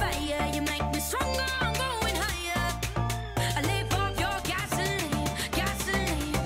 fire. You make me stronger, I'm going higher. I live off your gasoline, gasoline.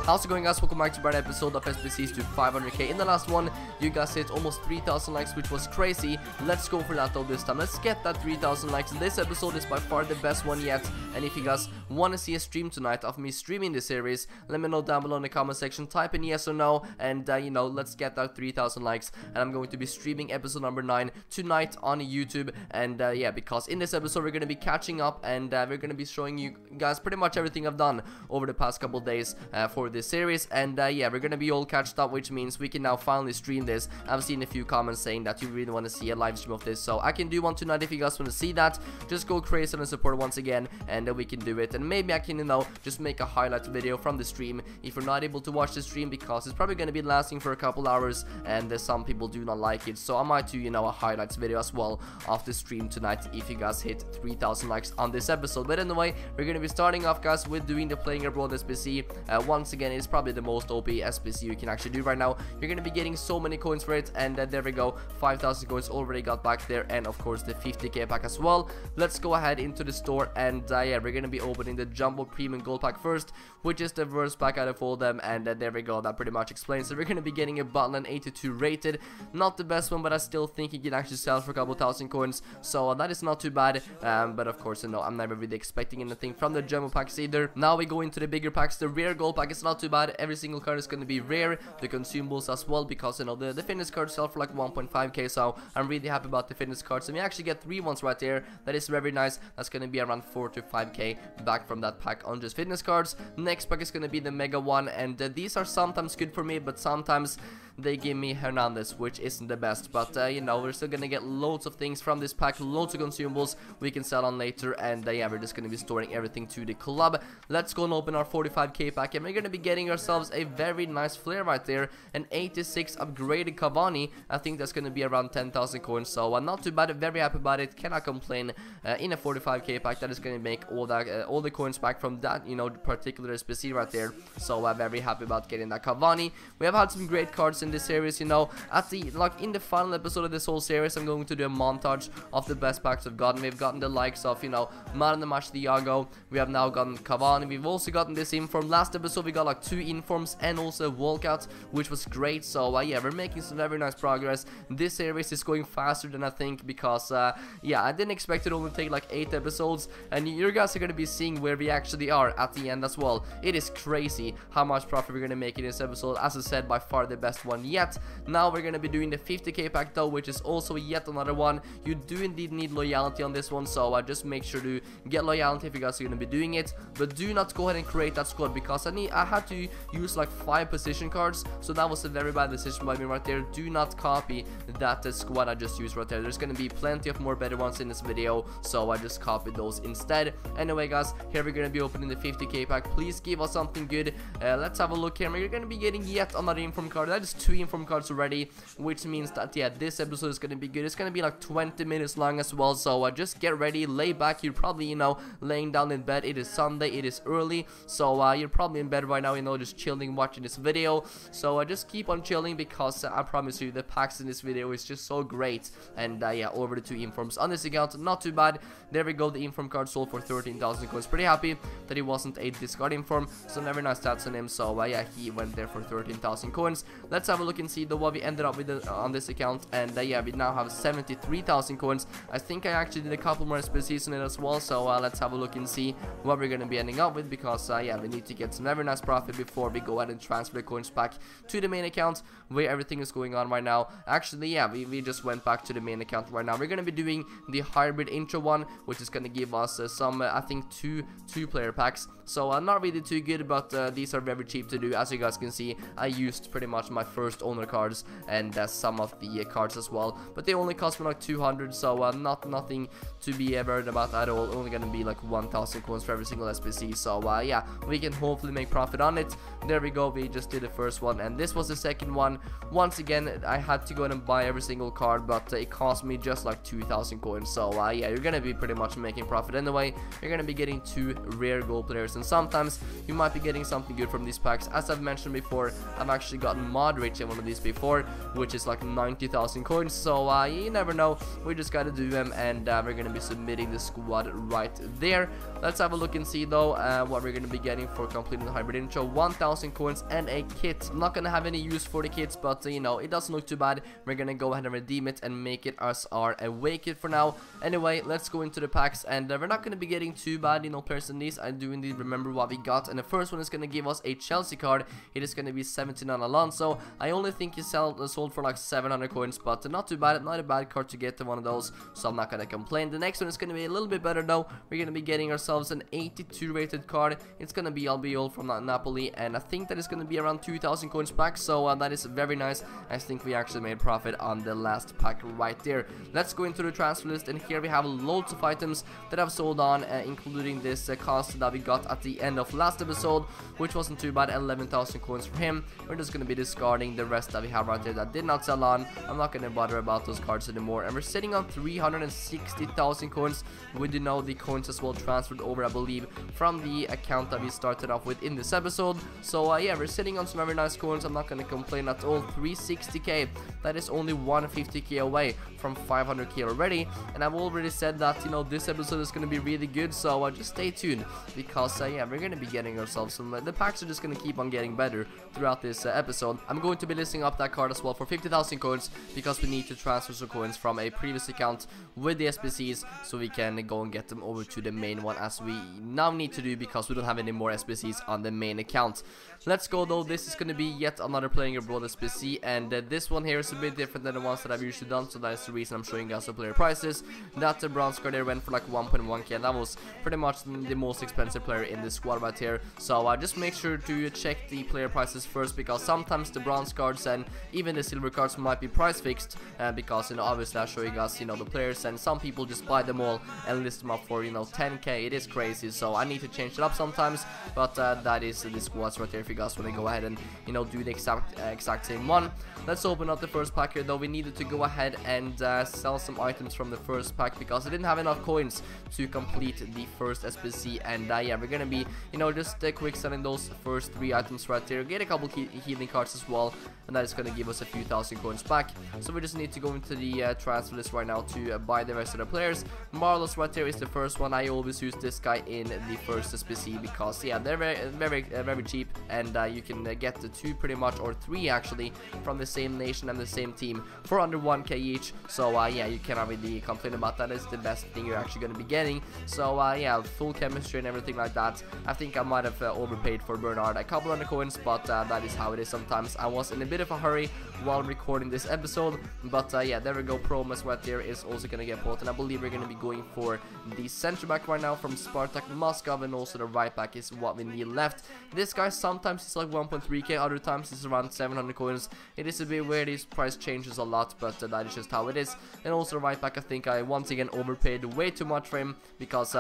How's it going, guys? Welcome back to a brand new episode of SBCs to 500k. In the last one, you guys hit almost 3,000 likes, which was crazy. Let's go for that though this time. Let's get that 3,000 likes. This episode is by far the best one yet. And if you guys want to see a stream tonight of me streaming this series, let me know down below in the comment section. Type in yes or no, and you know, let's get that 3,000 likes. And I'm going to be streaming episode number 9 tonight on YouTube. And yeah, because in this episode we're going to be catching up, and we're going to be showing you guys pretty much everything I've done over the past couple days for this series. And yeah, we're gonna be all catched up, which means we can now finally stream this. I've seen a few comments saying that you really want to see a live stream of this, so I can do one tonight. If you guys want to see that, just go crazy and support once again, and we can do it. And maybe I can, you know, just make a highlight video from the stream if you're not able to watch the stream, because it's probably gonna be lasting for a couple hours, and some people do not like it. So I might do, you know, a highlights video as well of the stream tonight if you guys hit 3,000 likes on this episode. But anyway, we're gonna be starting off, guys, with doing the playing abroad SBC. Once again, it's probably the most OP SBC you can actually do right now. You're gonna be getting so many coins for it, and there we go, 5,000 coins already got back there, and of course the 50k pack as well. Let's go ahead into the store, and yeah, we're gonna be opening the Jumbo Premium Gold pack first, which is the worst pack out of all them, and there we go, that pretty much explains it. We're gonna be getting a Butland 82 rated, not the best one, but I still think it can actually sell for a couple thousand coins, so that is not too bad. But of course, you know, I'm never really expecting anything from the Jumbo packs either. Now we go into the bigger packs. The rare gold pack is not too bad. Every single card is going to be rare, the consumables as well, because you know the fitness cards sell for like 1.5k, so I'm really happy about the fitness cards. And we actually get 3 ones right there. That is very nice. That's going to be around 4 to 5k back from that pack on just fitness cards. Next pack is going to be the mega one, and these are sometimes good for me, but sometimes they give me Hernandez, which isn't the best. But you know, we're still gonna get loads of things from this pack, loads of consumables we can sell on later, and yeah, we're just gonna be storing everything to the club. Let's go and open our 45k pack, and we're gonna be getting ourselves a very nice flare right there, an 86 upgraded Cavani. I think that's gonna be around 10,000 coins, so not too bad. Very happy about it, cannot complain. In a 45k pack, that is gonna make all the coins back from that, you know, particular SBC right there. So I'm very happy about getting that Cavani. We have had some great cards in this series, you know. At the in the final episode of this whole series, I'm going to do a montage of the best packs we've gotten. We've gotten the likes of, you know, Man of the Match Thiago. We have now gotten Cavani. We've also gotten this inform. Last episode we got like 2 informs and also a walkout, which was great. So yeah, we're making some very nice progress. This series is going faster than I think, because yeah, I didn't expect it only take like 8 episodes, and you guys are gonna be seeing where we actually are at the end as well. It is crazy how much profit we're gonna make in this episode. As I said, by far the best one yet. Now we're gonna be doing the 50k pack though, which is also yet another one. You do indeed need loyalty on this one, so just make sure to get loyalty if you guys are gonna be doing it. But do not go ahead and create that squad, because I had to use like 5 position cards, so that was a very bad decision by me right there. Do not copy that squad I just used right there. There's gonna be plenty of more better ones in this video, so I just copied those instead. Anyway, guys, here we're gonna be opening the 50k pack. Please give us something good. Let's have a look here. We're gonna be getting yet another inform card. That is 2 inform cards already, which means that yeah, this episode is gonna be good. It's gonna be like 20 minutes long as well, so just get ready, lay back. You're probably, you know, laying down in bed. It is Sunday, it is early, so you're probably in bed right now, you know, just chilling, watching this video. So just keep on chilling, because I promise you the packs in this video is just so great. And yeah, over the 2 informs on this account, not too bad. There we go, the inform card sold for 13,000 coins. Pretty happy that he wasn't a discard inform, so very nice stats on him. So yeah, he went there for 13,000 coins. Let's have a look and see what we ended up with on this account. And yeah, we now have 73,000 coins. I think I actually did a couple more SBCs in it as well, so let's have a look and see what we're gonna be ending up with, because yeah, we need to get some very nice profit before we go ahead and transfer the coins back to the main account where everything is going on right now. Actually, yeah, we just went back to the main account right now. We're gonna be doing the hybrid intro one, which is gonna give us some I think two player packs. So not really too good, but these are very cheap to do. As you guys can see, I used pretty much my first owner cards and some of the cards as well, but they only cost me like 200, so nothing to be worried about at all. Only gonna be like 1,000 coins for every single SBC. So yeah, we can hopefully make profit on done it. There we go, we just did the first one, and this was the second one. Once again, I had to go and buy every single card, but it cost me just like 2,000 coins. So yeah, you're gonna be pretty much making profit anyway. You're gonna be getting 2 rare gold players, and sometimes you might be getting something good from these packs. As I've mentioned before, I've actually gotten Modric in one of these before, which is like 90,000 coins. So you never know, we just gotta do them, and we're gonna be submitting the squad right there. Let's have a look and see though what we're gonna be getting for completing the hybrid intro. 1,000 coins and a kit. I'm not gonna have any use for the kits, but you know, it doesn't look too bad. We're gonna go ahead and redeem it and make it as our away kit for now. Anyway, let's go into the packs, and we're not gonna be getting too bad, you know, players in these. I do indeed remember what we got, and the first one is gonna give us a Chelsea card. It is gonna be 79 Alonso. I only think he sold for like 700 coins, but not too bad. Not a bad card to get to one of those, so I'm not gonna complain. The next one is gonna be a little bit better though. We're gonna be getting ourselves an 82 rated card. It's gonna be Albiol from Napoli, and I think that is gonna be around 2,000 coins back, so that is very nice. I think we actually made profit on the last pack right there. Let's go into the transfer list, and here we have loads of items that I've sold on, including this cost that we got at the end of last episode, which wasn't too bad. 11,000 coins for him. We're just gonna be discarding the rest that we have right there that did not sell on. I'm not gonna bother about those cards anymore, and we're sitting on 360,000 coins. We do know the coins as well transferred over, I believe, from the account that we started off with in this episode. So yeah, we're sitting on some very nice coins. I'm not gonna complain at all. 360k, that is only 150k away from 500k already, and I've already said that, you know, this episode is gonna be really good, so just stay tuned, because yeah, we're gonna be getting ourselves some the packs are just gonna keep on getting better throughout this episode. I'm going to be listing up that card as well for 50,000 coins, because we need to transfer some coins from a previous account with the SBCs, so we can go and get them over to the main one, as we now need to do, because we don't have any more SBCs on the main account. Let's go though. This is gonna be yet another playing abroad SBC, and this one here is a bit different than the ones that I've usually done, so that's the reason I'm showing you guys the player prices. That the bronze card there went for like 1.1k, and that was pretty much the most expensive player in the squad right here. So just make sure to check the player prices first, because sometimes the bronze cards and even the silver cards might be price fixed, because, you know, obviously I show you guys, you know, the players, and some people just buy them all and list them up for, you know, 10k. It is crazy, so I need to change it up sometimes, but that is the squads right there if you guys want to go ahead and, you know, do the exact same one. Let's open up the first pack here though. We needed to go ahead and sell some items from the first pack, because I didn't have enough coins to complete the first SBC, and yeah, we're gonna be, you know, just quick selling those first 3 items right there. Get a couple healing cards as well, and that is gonna give us a few thousand coins back. So we just need to go into the transfer list right now to buy the rest of the players. Marlos right there is the first one. I always use this guy in the first SBC, because yeah, they're very cheap, and you can get the 2 pretty much, or 3 actually, from the same nation and the same team for under 1k each. So yeah, you cannot really complain about that. It's the best thing you're actually going to be getting. So yeah, full chemistry and everything like that. I think I might have overpaid for Bernard a couple hundred coins, but that is how it is sometimes. I was in a bit of a hurry while recording this episode, but yeah, there we go. Promise right there is also going to get bought, and I believe we're going to be going for the center back right now from Spartak Moscow, and also the right back is what we need left. This guy sometimes is like 1.3k, other times it's around 700 coins. It is a bit weird, his price changes a lot, but that is just how it is. And also the right back, I think I once again overpaid way too much for him, because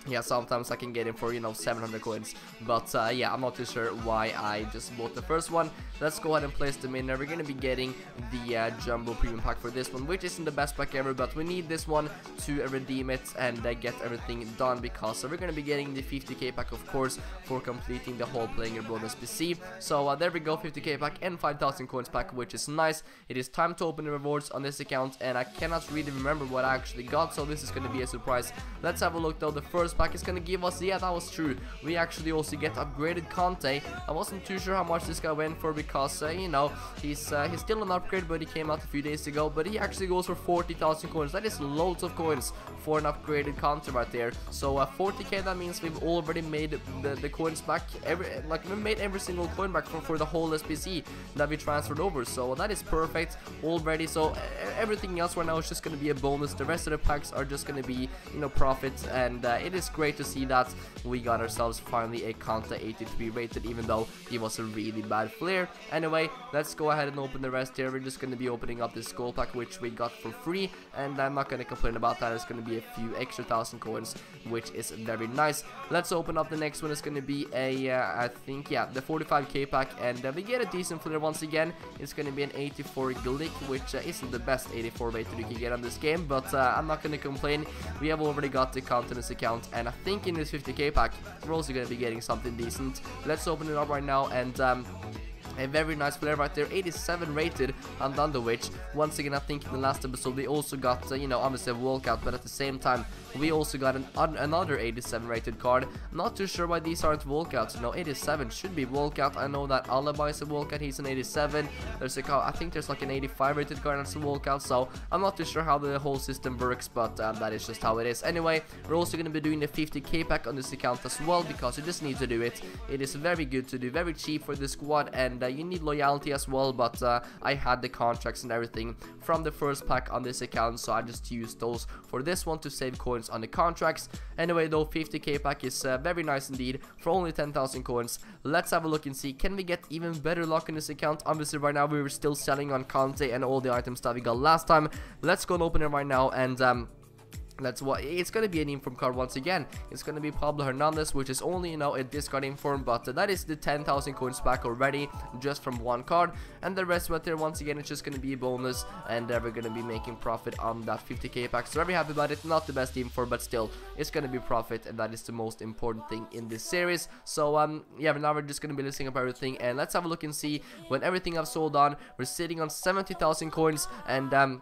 yeah, sometimes I can get him for, you know, 700 coins, but yeah, I'm not too sure why I just bought the first one. Let's go ahead and place them in there. We're going to be getting the Jumbo Premium Pack for this one, which isn't the best pack ever, but we need this one to redeem it and get everything done, because we're going to be getting the 50k pack, of course, for completing the whole playing abroad SBC. So there we go, 50k pack and 5,000 coins pack, which is nice. It is time to open the rewards on this account, and I cannot really remember what I actually got, so this is going to be a surprise. Let's have a look though. The first pack is going to give us, yeah, that was true, we actually also get upgraded Conte. I wasn't too sure how much this guy went for, because you know, he's still an upgrade, but he came out a few days ago, but he actually goes for 40,000 coins. That is loads of coins for an upgraded Conte right there. So 40k, that means we've already made the coins back, we made every single coin back for the whole SBC that we transferred over. So that is perfect already. So everything else right now is just going to be a bonus. The rest of the packs are just going to be, you know, profits, and it is is great to see that we got ourselves finally a Conte 83 rated, even though he was a really bad player. Anyway, let's go ahead and open the rest here. We're just going to be opening up this gold pack, which we got for free, and I'm not going to complain about that. It's going to be a few extra 1,000 coins, which is very nice. Let's open up the next one. It's going to be a I think, yeah, the 45k pack, and we get a decent player once again. It's going to be an 84 Glick, which isn't the best 84 rated you can get on this game, but I'm not going to complain. We have already got the continence account, and I think in this 50k pack we're also going to be getting something decent. Let's open it up right now, and a very nice player right there, 87 rated, and under which, once again, I think in the last episode we also got, you know, obviously a walkout, but at the same time we also got another 87 rated card. Not too sure why these aren't walkouts. No, 87 should be walkout. I know that Alibi is a walkout, he's an 87. There's a I think there's like an 85 rated card that's a walkout, so I'm not too sure how the whole system works, but that is just how it is. Anyway, we're also going to be doing the 50k pack on this account as well, because you just need to do it. It is very good to do, very cheap for the squad, and you need loyalty as well, but I had the contracts and everything from the first pack on this account, so I just used those for this one to save coins on the contracts. Anyway, though, 50k pack is very nice indeed for only 10,000 coins. Let's have a look and see, can we get even better luck in this account? Obviously right now we were still selling on Conte and all the items that we got last time. Let's go and open it right now, and that's what it's going to be. An inform card once again. It's going to be Pablo Hernandez, which is only, you know, a discard inform, but that is the 10,000 coins back already just from one card, and the rest right there once again it's just going to be a bonus, and we're going to be making profit on that 50k pack, so very happy about it. Not the best inform, but still it's going to be profit, and that is the most important thing in this series. So yeah, now we're just going to be listing up everything, and let's have a look and see when everything I've sold on. We're sitting on 70,000 coins, and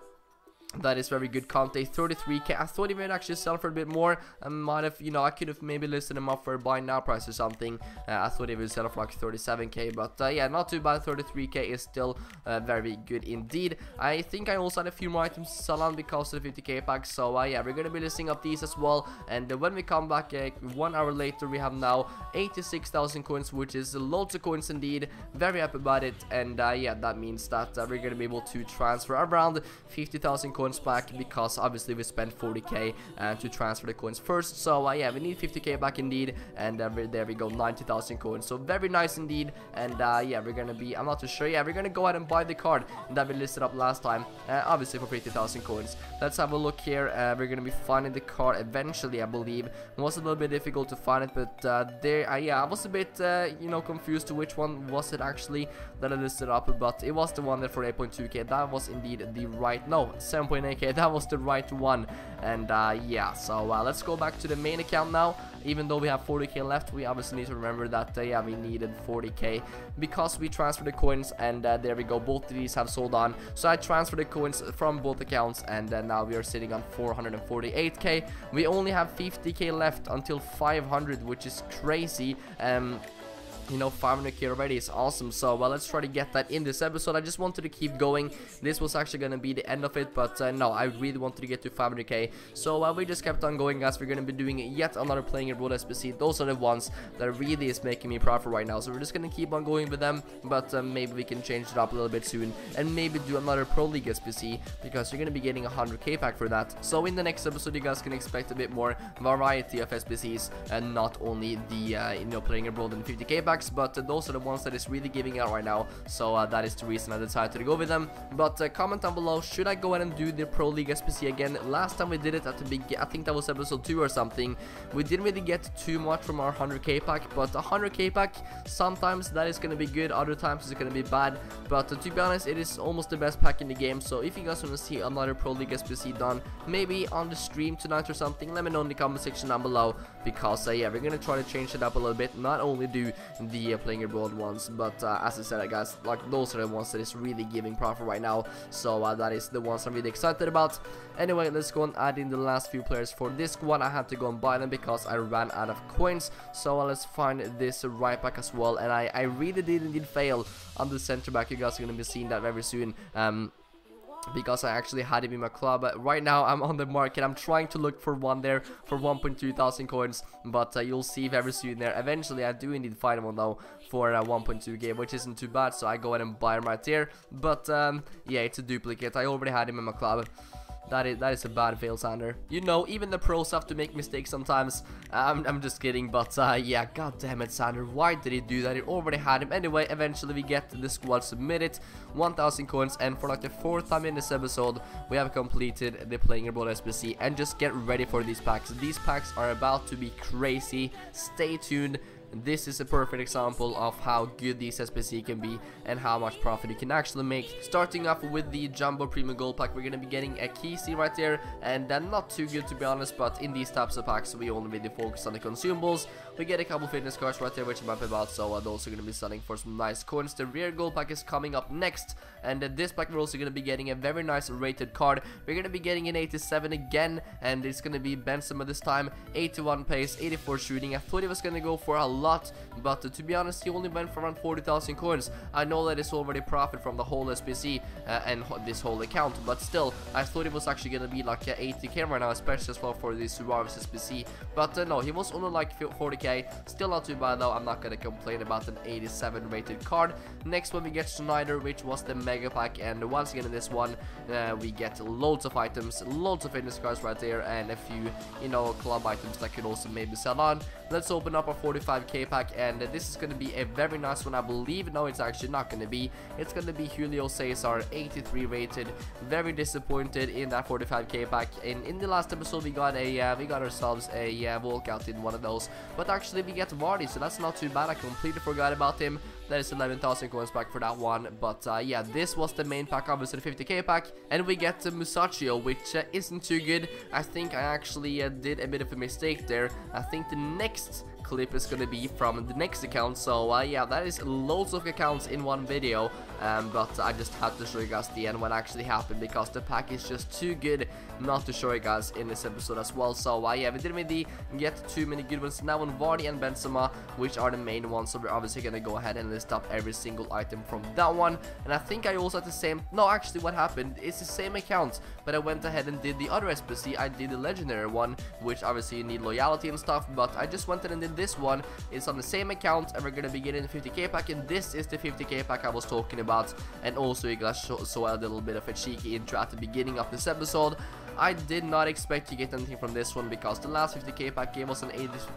that is very good. Conte 33k. I thought he might actually sell for a bit more. I might have, you know, I could have maybe listed him up for a buy now price or something. I thought he would sell for like 37k, but yeah, not too bad. 33k is still very good indeed. I think I also had a few more items to sell on because of the 50k pack, so yeah, we're gonna be listing up these as well. And when we come back 1 hour later, we have now 86,000 coins, which is loads of coins indeed. Very happy about it, and yeah, that means that we're gonna be able to transfer around 50,000 coins back, because obviously we spent 40k to transfer the coins first. So yeah, we need 50k back indeed, and there we go, 90,000 coins. So very nice indeed, and yeah, we're gonna be, I'm not too sure, yeah, we're gonna go ahead and buy the card that we listed up last time, obviously for 50,000 coins. Let's have a look here. We're gonna be finding the card eventually, I believe. It was a little bit difficult to find it, but there, yeah, I was a bit you know, confused to which one was it actually that I listed up, but it was the one there for 8.2k. That was indeed the right, no, 7.8k, that was the right one. And yeah, so let's go back to the main account now. Even though we have 40k left, we obviously need to remember that yeah, we needed 40k because we transferred the coins, and there we go, both of these have sold on. So I transferred the coins from both accounts, and now we are sitting on 448k. We only have 50k left until 500, which is crazy. You know, 500k already is awesome. So well, let's try to get that in this episode. I just wanted to keep going. This was actually gonna be the end of it, but no, I really wanted to get to 500k. So we just kept on going, guys. We're gonna be doing yet another playing abroad SBC. Those are the ones that really is making me profit right now, so we're just gonna keep on going with them. But maybe we can change it up a little bit soon, and maybe do another Pro League SBC, because you're gonna be getting a 100k pack for that. So in the next episode, you guys can expect a bit more variety of SBCs, and not only the you know, playing abroad and 50k pack, but those are the ones that is really giving out right now. So that is the reason I decided to go with them. But comment down below, should I go ahead and do the Pro League SPC again? Last time we did it at the beginning, I think that was episode 2 or something, we didn't really get too much from our 100k pack, but a 100k pack, sometimes that is going to be good, other times it's going to be bad. But to be honest, it is almost the best pack in the game. So if you guys want to see another Pro League SPC done, maybe on the stream tonight or something, let me know in the comment section down below, because yeah, we're going to try to change it up a little bit, not only do the playing abroad ones, but as I said, guys, like those are the ones that is really giving profit right now. So that is the ones I'm really excited about. Anyway, let's go and add in the last few players for this squad. I had to go and buy them because I ran out of coins. So let's find this right back as well, and I really did indeed fail on the center back. You guys are going to be seeing that very soon, because I actually had him in my club. But right now I'm on the market. I'm trying to look for one there for 1.2 thousand coins, but you'll see very soon there. Eventually I do indeed find one though for 1.2k, which isn't too bad, so I go ahead and buy him right there. But yeah, it's a duplicate. I already had him in my club. That is a bad fail, Sander. You know, even the pros have to make mistakes sometimes. I'm just kidding, but yeah, god damn it, Sander. Why did he do that? He already had him. Anyway, eventually we get the squad submitted, 1000 coins, and for like the 4th time in this episode, we have completed the Playing Abroad SBC. And just get ready for these packs. These packs are about to be crazy. Stay tuned. This is a perfect example of how good these SBC can be and how much profit you can actually make. Starting off with the Jumbo Premium Gold Pack, we're going to be getting a Keysi right there, and then not too good to be honest, but in these types of packs we only really focus on the consumables. We get a couple fitness cards right there which I'm happy about, so those are going to be selling for some nice coins. The Rare Gold Pack is coming up next, and this pack we're also going to be getting a very nice rated card. We're going to be getting an 87 again, and it's going to be Benzema this time, 81 pace, 84 shooting. I thought he was going to go for a lot, but to be honest, he only went for around 40,000 coins. I know that it's already profit from the whole SBC and this whole account, but still, I thought it was actually going to be like 80k right now, especially as well for the Suarez SBC. But no, he was only like 40k. Still not too bad though. I'm not going to complain about an 87 rated card. Next one we get Schneider, which was the mega pack, and once again in this one we get loads of items, loads of fitness cards right there, and a few, you know, club items that could also maybe sell on. Let's open up a 45k pack, and this is going to be a very nice one, I believe. No, it's actually not going to be. It's going to be Julio Cesar, 83 rated. Very disappointed in that 45k pack. In the last episode we got ourselves a walkout in one of those, but actually we get Vardy, so that's not too bad. I completely forgot about him. That is 11,000 coins back for that one. But yeah, this was the main pack, obviously the 50k pack, and we get Musacchio, which isn't too good. I think I actually did a bit of a mistake there. I think the next clip is gonna be from the next account, so yeah, that is loads of accounts in one video, but I just had to show you guys the end what actually happened, because the pack is just too good not to show you guys in this episode as well. So yeah, we didn't really get too many good ones now on Vardy and Benzema, which are the main ones, so we're obviously gonna go ahead and list up every single item from that one. And I think I also had the same, no, actually what happened, it's the same account, but I went ahead and did the other SBC. I did the legendary one, which obviously you need loyalty and stuff, but I just went ahead and did this one. It's on the same account, and we're gonna be getting the 50k pack, and this is the 50k pack I was talking about. And also you guys saw a little bit of a cheeky intro at the beginning of this episode. I did not expect to get anything from this one, because the last 50k pack gave us an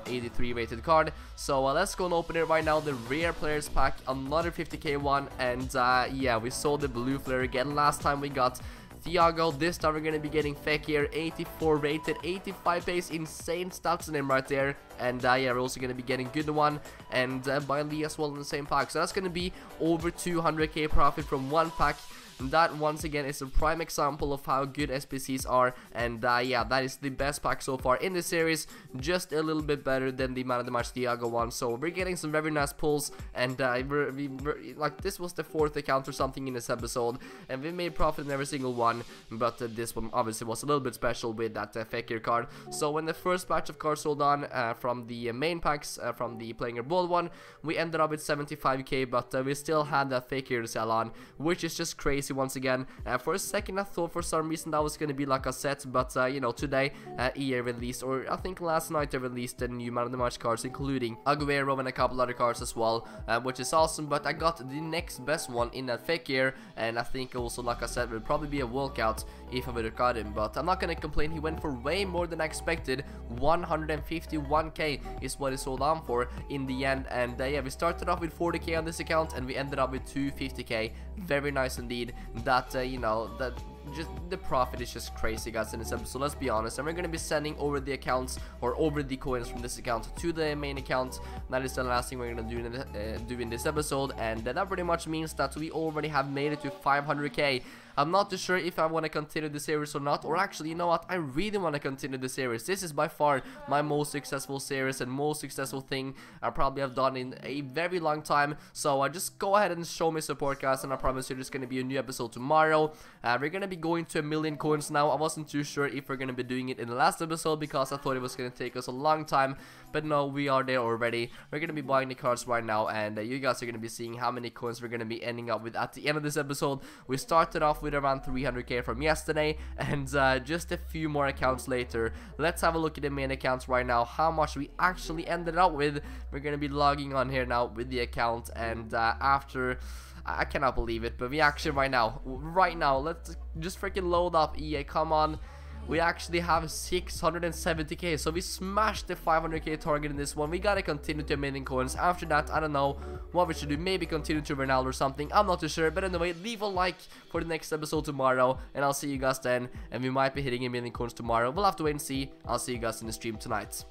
83 rated card. So let's go and open it right now. The rare players pack, another 50k one, and yeah, we saw the blue flare again. Last time we got Thiago. This time we're going to be getting Fekir, 84 rated, 85 pace, insane stats on him right there. And yeah, we're also going to be getting good one, and Bailey as well in the same pack. So that's going to be over 200k profit from one pack. That once again is a prime example of how good SBCs are, and yeah, that is the best pack so far in this series, just a little bit better than the Man of the Match Thiago one. So we're getting some very nice pulls, and like, this was the 4th account or something in this episode, and we made profit in every single one, but this one obviously was a little bit special with that Fekir card. So when the first batch of cards sold on from the main packs, from the Playing Abroad one, we ended up with 75k, but we still had that Fekir to sell on, which is just crazy. Once again, for a second I thought for some reason that was going to be like a set, but you know, today EA released, or I think last night they released the new Man of the Match cards, including Aguero and a couple other cards as well, which is awesome. But I got the next best one in that Fekir, and I think also, like I said, would probably be a walkout if I would have got him, but I'm not going to complain. He went for way more than I expected. 151k is what he sold on for in the end, and yeah, we started off with 40k on this account, and we ended up with 250k. Very nice indeed. That you know, that just the profit is just crazy, guys, in this episode. Let's be honest, and we're gonna be sending over the accounts, or over the coins from this account to the main account. That is the last thing we're gonna do in this episode, and that pretty much means that we already have made it to 500k. I'm not too sure if I want to continue the series or not, or actually, you know what, I really want to continue the series. This is by far my most successful series and most successful thing I probably have done in a very long time. So just go ahead and show me support, guys, and I promise you there's going to be a new episode tomorrow. We're going to be going to 1,000,000 coins now. I wasn't too sure if we're going to be doing it in the last episode, because I thought it was going to take us a long time, but no, we are there already. We're gonna be buying the cards right now, and you guys are gonna be seeing how many coins we're gonna be ending up with at the end of this episode. We started off with around 300k from yesterday, and just a few more accounts later. Let's have a look at the main accounts right now, how much we actually ended up with. We're gonna be logging on here now with the account, and after I cannot believe it, but we actually right now, let's just freaking load up EA, come on. We actually have 670k, so we smashed the 500k target in this one. We gotta continue to minting coins. After that, I don't know what we should do, maybe continue to Ronaldo or something, I'm not too sure. But anyway, leave a like for the next episode tomorrow, and I'll see you guys then. And we might be hitting a million coins tomorrow, we'll have to wait and see. I'll see you guys in the stream tonight.